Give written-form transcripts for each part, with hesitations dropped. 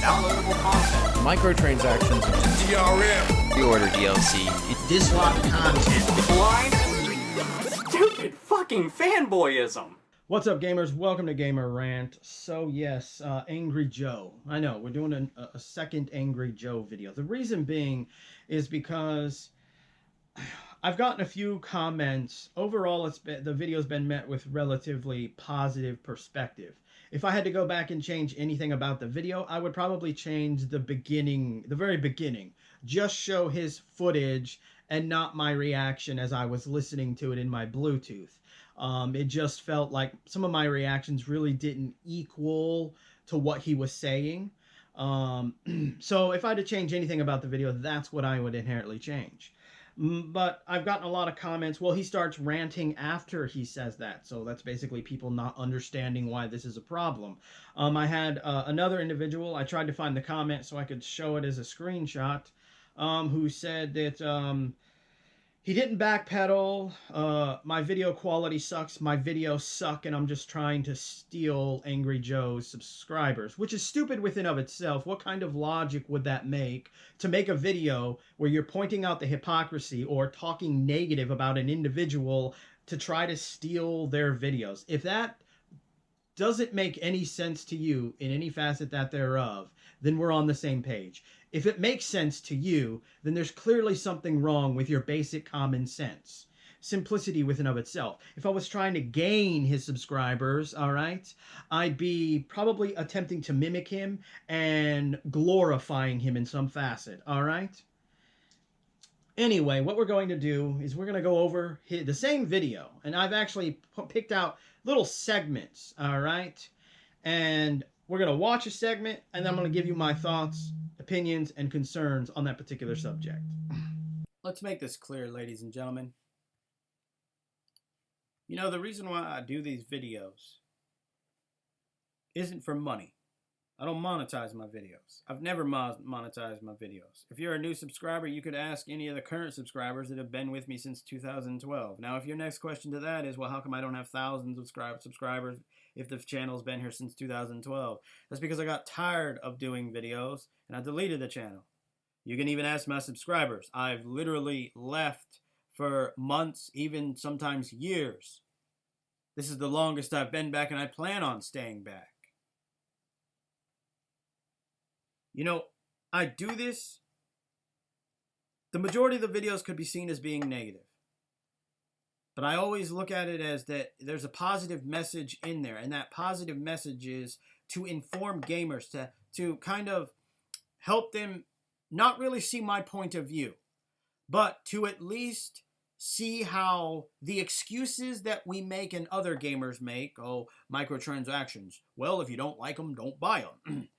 downloadable content, microtransactions, DRM, pre-order DLC, dislike content, blind, stupid fucking fanboyism. What's up, gamers? Welcome to Gamer Rant. So yes, Angry Joe. I know, we're doing a second Angry Joe video. The reason being is because I've gotten a few comments. Overall, the video's been met with relatively positive perspective. If I had to go back and change anything about the video, I would probably change the very beginning. Just show his footage and not my reaction as I was listening to it in my Bluetooth. It just felt like some of my reactions really didn't equal to what he was saying. So if I had to change anything about the video, that's what I would inherently change. But I've gotten a lot of comments. Well, he starts ranting after he says that. So that's basically people not understanding why this is a problem. I had another individual. I tried to find the comment so I could show it as a screenshot, who said that he didn't backpedal. My video quality sucks. My videos suck, and I'm just trying to steal Angry Joe's subscribers, which is stupid within of itself. What kind of logic would that make to make a video where you're pointing out the hypocrisy or talking negative about an individual to try to steal their videos? If that doesn't make any sense to you in any facet that thereof, then we're on the same page. If it makes sense to you, then there's clearly something wrong with your basic common sense. Simplicity within of itself. If I was trying to gain his subscribers, all right, I'd be probably attempting to mimic him and glorifying him in some facet, all right? Anyway, what we're going to do is we're going to go over the same video, and I've actually picked out little segments, all right? And we're going to watch a segment, and then I'm going to give you my thoughts, opinions, and concerns on that particular subject. Let's make this clear, ladies and gentlemen. You know, the reason why I do these videos isn't for money. I don't monetize my videos. I've never monetized my videos. If you're a new subscriber, you could ask any of the current subscribers that have been with me since 2012. Now, if your next question to that is, well, how come I don't have thousands of subscribers if the channel's been here since 2012? That's because I got tired of doing videos and I deleted the channel. You can even ask my subscribers. I've literally left for months, even sometimes years. This is the longest I've been back, and I plan on staying back. You know, I do this. The majority of the videos could be seen as being negative. But I always look at it as that there's a positive message in there. And that positive message is to inform gamers, to kind of help them not really see my point of view, but to at least see how the excuses that we make and other gamers make, oh, microtransactions, well, if you don't like them, don't buy them.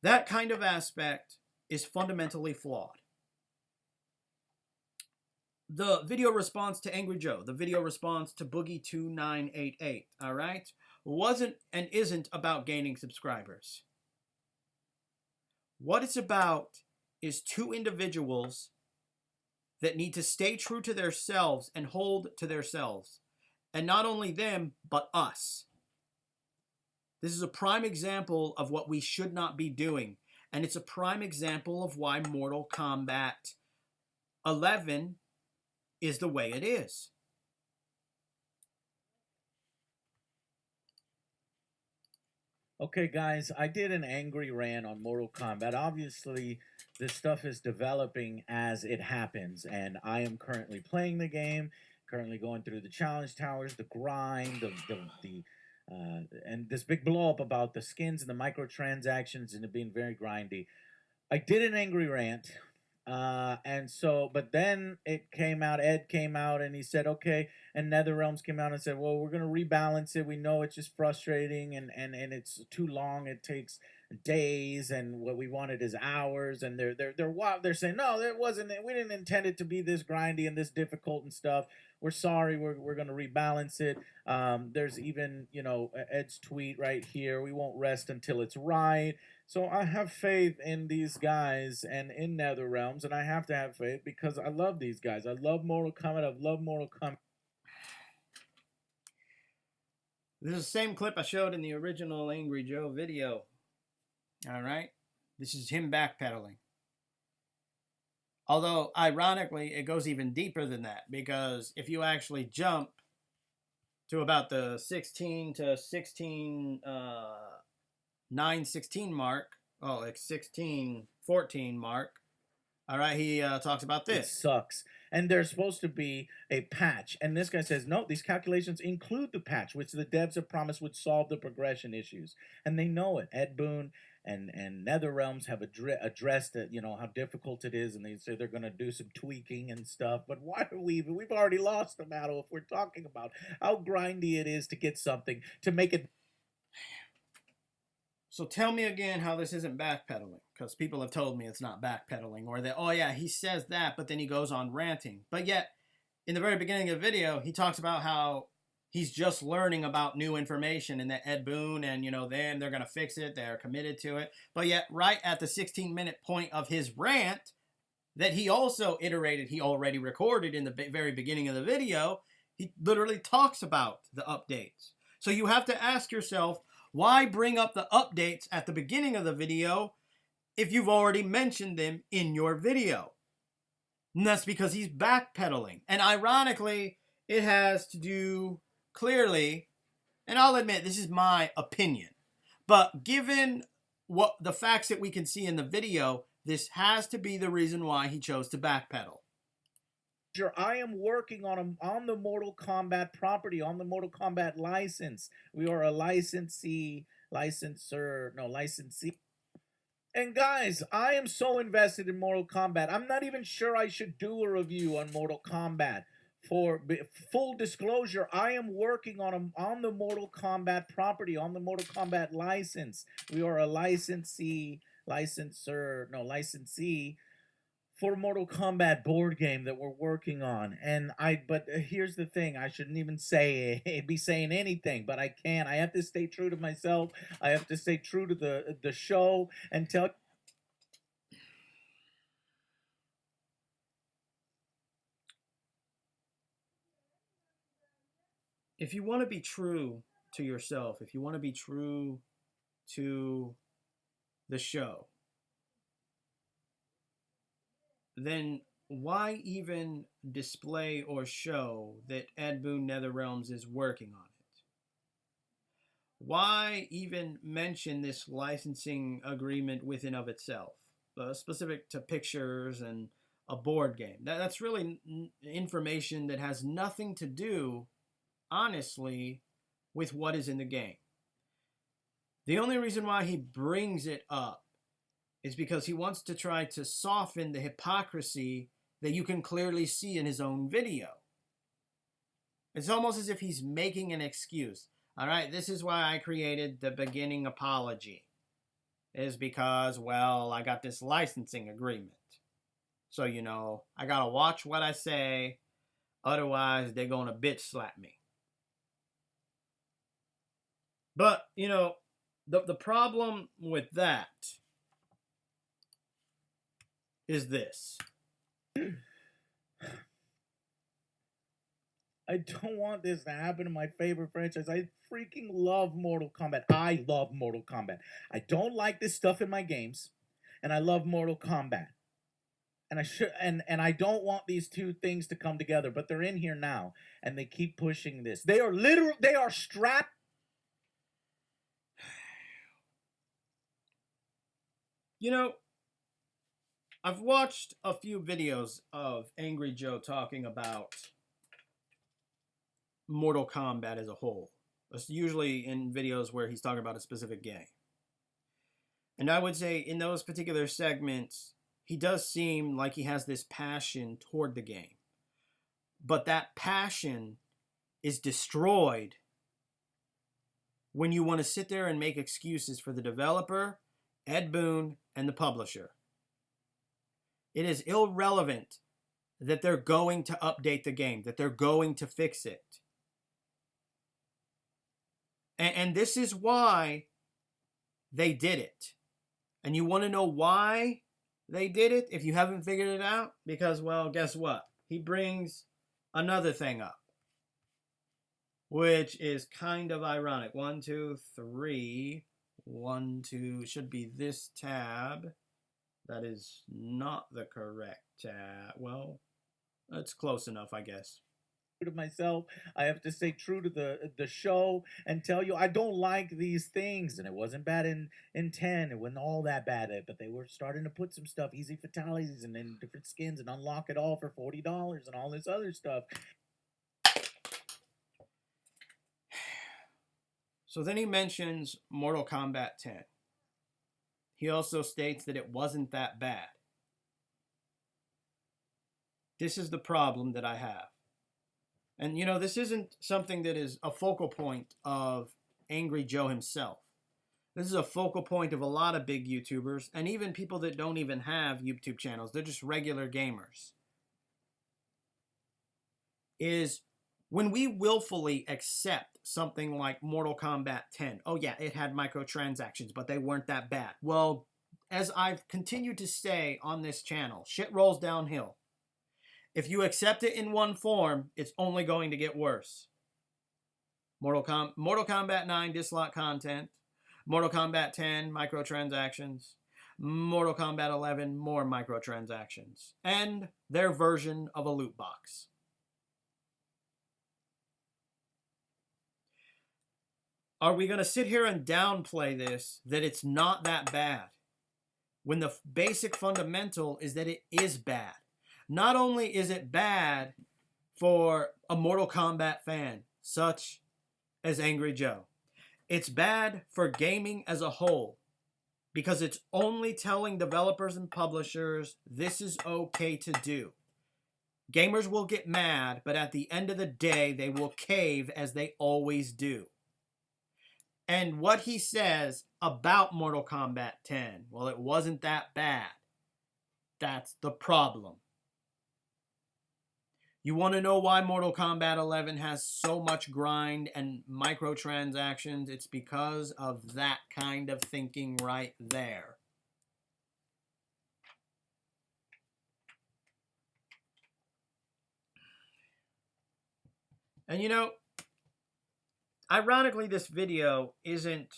That kind of aspect is fundamentally flawed. The video response to Angry Joe, the video response to Boogie2988, all right, wasn't and isn't about gaining subscribers. What it's about is two individuals that need to stay true to themselves and hold to themselves. And not only them, but us. This is a prime example of what we should not be doing. And it's a prime example of why Mortal Kombat 11 is the way it is. Okay, guys, I did an angry rant on Mortal Kombat. Obviously, this stuff is developing as it happens, and I am currently playing the game, currently going through the challenge towers, the grind, and this big blow up about the skins and the microtransactions and it being very grindy. I did an angry rant, but then it came out, Ed came out and he said, okay, and NetherRealms came out and said, well, we're going to rebalance it. We know it's just frustrating and it's too long. It takes days and what we wanted is hours. And they're saying, no, there wasn't, we didn't intend it to be this grindy and this difficult and stuff. We're sorry, we're going to rebalance it. There's even, you know, Ed's tweet right here. We won't rest until it's right. So I have faith in these guys and in NetherRealms, and I have to have faith because I love these guys. I love Mortal Kombat. I've loved Mortal Kombat. This is the same clip I showed in the original Angry Joe video. All right? This is him backpedaling. Although, ironically, it goes even deeper than that, because if you actually jump to about the 16 to 16, 9:16 mark, oh, like 16:14 mark, all right, he talks about It this. sucks. And there's supposed to be a patch. And this guy says, no, these calculations include the patch, which the devs have promised would solve the progression issues. And they know it. Ed Boon and NetherRealms have addressed it, you know, how difficult it is. And they say they're going to do some tweaking and stuff. But why are we've already lost the battle if we're talking about how grindy it is to get something, to make it. So tell me again how this isn't backpedaling, because people have told me it's not backpedaling, or that, oh yeah, he says that, but then he goes on ranting. But yet, in the very beginning of the video, he talks about how he's just learning about new information, and that Ed Boon and, you know, they're going to fix it, they're committed to it. But yet, right at the 16-minute point of his rant, that he also iterated, he already recorded in the very beginning of the video, he literally talks about the updates. So you have to ask yourself, why bring up the updates at the beginning of the video if you've already mentioned them in your video? And that's because he's backpedaling. And ironically, it has to do clearly, and I'll admit this is my opinion, but given what the facts that we can see in the video, this has to be the reason why he chose to backpedal. I am working on the Mortal Kombat property, on the Mortal Kombat license. We are a licensee. And guys, I am so invested in Mortal Kombat. I'm not even sure I should do a review on Mortal Kombat. For full disclosure, I am working on the Mortal Kombat property, on the Mortal Kombat license. We are a licensee for Mortal Kombat board game that we're working on. But here's the thing, I shouldn't even be saying anything, but I can't. I have to stay true to myself. I have to stay true to the show and tell. If you want to be true to yourself, if you want to be true to the show, then why even display or show that Ed Boon NetherRealms is working on it? Why even mention this licensing agreement within of itself, specific to pictures and a board game? That's really information that has nothing to do, honestly, with what is in the game. The only reason why he brings it up is because he wants to try to soften the hypocrisy that you can clearly see in his own video. It's almost as if he's making an excuse. All right, this is why I created the beginning apology. Is because, well, I got this licensing agreement. So, you know, I got to watch what I say. Otherwise, they're going to bitch slap me. But, you know, the problem with that is this. I don't want this to happen to my favorite franchise. I freaking love Mortal Kombat. I love Mortal Kombat. I don't like this stuff in my games, and I love Mortal Kombat. And I don't want these two things to come together, but they're in here now, and they keep pushing this. They are strapped. You know, I've watched a few videos of Angry Joe talking about Mortal Kombat as a whole. It's usually in videos where he's talking about a specific game. And I would say in those particular segments, he does seem like he has this passion toward the game. But that passion is destroyed when you want to sit there and make excuses for the developer, Ed Boon, and the publisher. It is irrelevant that they're going to update the game, that they're going to fix it. And this is why they did it. And you want to know why they did it if you haven't figured it out? Because, well, guess what? He brings another thing up, which is kind of ironic. 1, 2, 3. 1, 2, should be this tab. That is not the correct tab. Well, that's close enough, I guess. To myself, I have to stay true to the show and tell you I don't like these things. And it wasn't bad in 10. It wasn't all that bad, but they were starting to put some stuff, easy fatalities, and then different skins, and unlock it all for $40 and all this other stuff. So then he mentions Mortal Kombat 10. He also states that it wasn't that bad. This is the problem that I have. And, you know, this isn't something that is a focal point of Angry Joe himself. This is a focal point of a lot of big YouTubers and even people that don't even have YouTube channels. They're just regular gamers. Is when we willfully accept something like Mortal Kombat 10. Oh, yeah, it had microtransactions, but they weren't that bad. Well, as I've continued to say on this channel, shit rolls downhill. If you accept it in one form, it's only going to get worse. Mortal Kombat 9 dislike content. Mortal Kombat 10 microtransactions. Mortal Kombat 11 more microtransactions. And their version of a loot box. Are we going to sit here and downplay this, that it's not that bad, when the basic fundamental is that it is bad? Not only is it bad for a Mortal Kombat fan, such as Angry Joe, it's bad for gaming as a whole, because it's only telling developers and publishers this is okay to do. Gamers will get mad, but at the end of the day, they will cave as they always do. And what he says about Mortal Kombat 10, well, it wasn't that bad. That's the problem. You want to know why Mortal Kombat 11 has so much grind and microtransactions? It's because of that kind of thinking right there. And you know, ironically, this video isn't,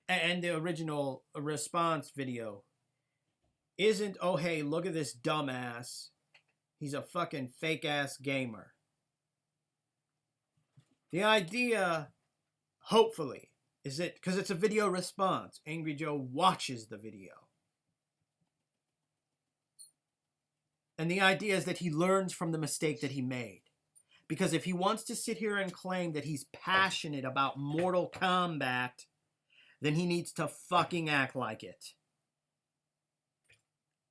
and the original response video isn't, oh hey, look at this dumbass, he's a fucking fake ass gamer. The idea, hopefully, is that because it's a video response, Angry Joe watches the video. And the idea is that he learns from the mistake that he made. Because if he wants to sit here and claim that he's passionate about Mortal Kombat, then he needs to fucking act like it.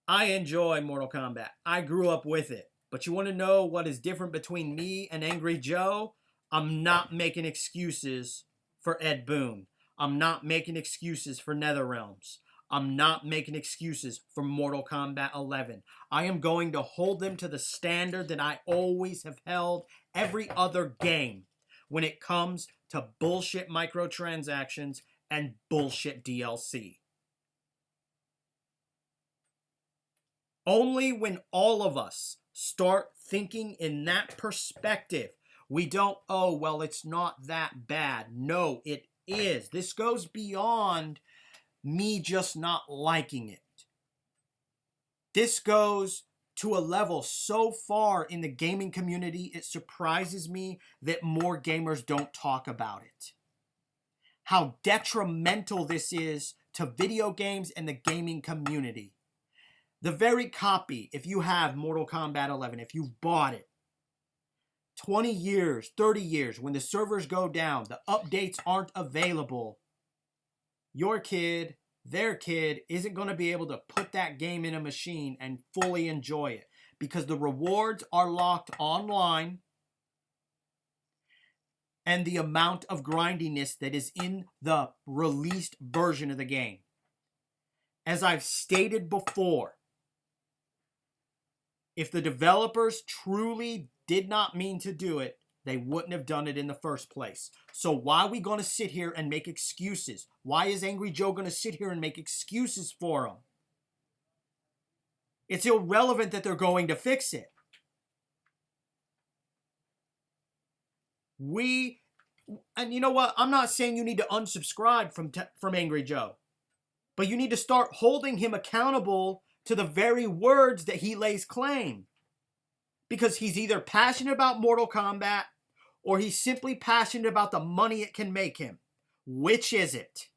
I enjoy Mortal Kombat. I grew up with it. But you want to know what is different between me and Angry Joe? I'm not making excuses for Ed Boon. I'm not making excuses for NetherRealms. I'm not making excuses for Mortal Kombat 11. I am going to hold them to the standard that I always have held every other game when it comes to bullshit microtransactions and bullshit DLC. Only when all of us start thinking in that perspective, we don't, oh, well, it's not that bad. No, it is. This goes beyond me just not liking it. This goes to a level so far in the gaming community, it surprises me that more gamers don't talk about it. How detrimental this is to video games and the gaming community. The very copy, if you have Mortal Kombat 11, if you've bought it, 20 years, 30 years, when the servers go down, the updates aren't available, your kid, their kid, isn't going to be able to put that game in a machine and fully enjoy it because the rewards are locked online and the amount of grindiness that is in the released version of the game. As I've stated before, if the developers truly did not mean to do it, they wouldn't have done it in the first place. So why are we going to sit here and make excuses? Why is Angry Joe going to sit here and make excuses for them? It's irrelevant that they're going to fix it. We And you know what? I'm not saying you need to unsubscribe from Angry Joe, but you need to start holding him accountable to the very words that he lays claim. Because he's either passionate about Mortal Kombat or he's simply passionate about the money it can make him. Which is it?